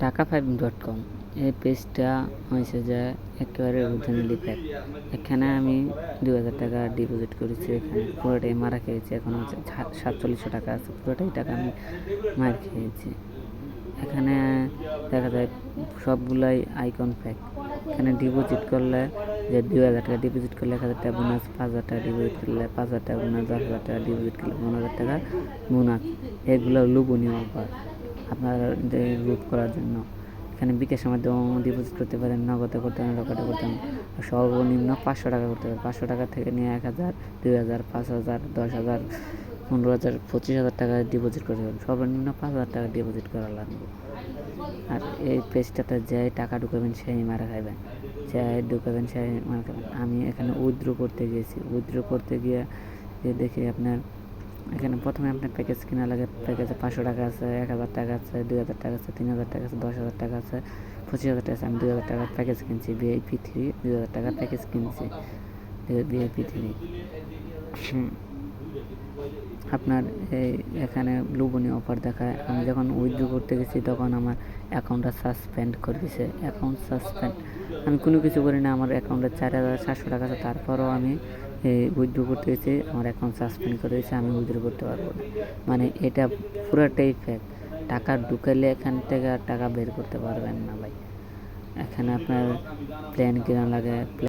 Taka5.com এই পেজটা হয়েছে যে একেবারে অরিজিনালি প্যাক। এখানে আমি 2000 টাকা ডিপোজিট করেছি, এখানে পুরোটাই মারা খেয়েছি। এখন হচ্ছে 4700 টাকা আছে, পুরোটাই টাকা আমি মার খেয়েছি। এখানে দেখা যায় সবগুলাই আইকন প্যাক। এখানে ডিপোজিট করলে যে 2000 টাকা ডিপোজিট করলে 1000 টাকা বোনাস, 5000 টাকা ডিপোজিট করলে 5000 টাকা বোনাস, 10,000 টাকা ডিপোজিট করলে 15,000 টাকা বোনাস। এগুলো লোভনীয় অফার আপনার লুট করার জন্য। এখানে বিকাশের মাধ্যমে ডিপোজিট করতে পারেন, নগদে করতে পারেন, রকেটে করতে পারেন। সর্বনিম্ন 500 টাকা করতে পারেন। 500 টাকা থেকে নিয়ে 1000, 2000, 5000, 10,000, 15,000, 25,000 টাকা ডিপোজিট করতে পারেন। সর্বনিম্ন 5,000 টাকা ডিপোজিট করা লাগবে। আর এই পেজটাতে যে টাকা ঢুকাবেন সেই মারা খাইবেন, যে ঢুকাবেন সেই মারা খাবেন। আমি এখানে উইথড্র করতে গিয়েছি। উইথড্র করতে গিয়ে দেখি আপনার এখানে প্রথমে আপনার প্যাকেজ কেনা লাগে। প্যাকেজে 500 টাকা আছে, 1000 টাকা আছে, 2000 টাকা আছে, 3000 টাকা আছে, 10,000 টাকা আছে, 25,000 টাকা আছে। আমি 2000 টাকার প্যাকেজ কিনছি, VIP3 2000 টাকার প্যাকেজ কিনছি, VIP3। আপনার এখানে লোভনীয় অফার দেখায়। আমি যখন উইথড্র করতে গেছি তখন আমার অ্যাকাউন্টটা সাসপেন্ড করে দিয়েছে। অ্যাকাউন্ট সাসপেন্ড, আমি কোনো কিছু করি না, আমার অ্যাকাউন্টে 4700 টাকা আছে, তারপরও আমি উইথড্র করতে গেছি, আমার অ্যাকাউন্ট সাসপেন্ড করে দিয়েছে। আমি উইথড্র করতে পারবো না। মানে এটা পুরোটাই ফেক। টাকা ঢুকালে এখান থেকে আর টাকা বের করতে পারবেন না ভাই। এখানে আপনার প্ল্যান কেনা লাগে।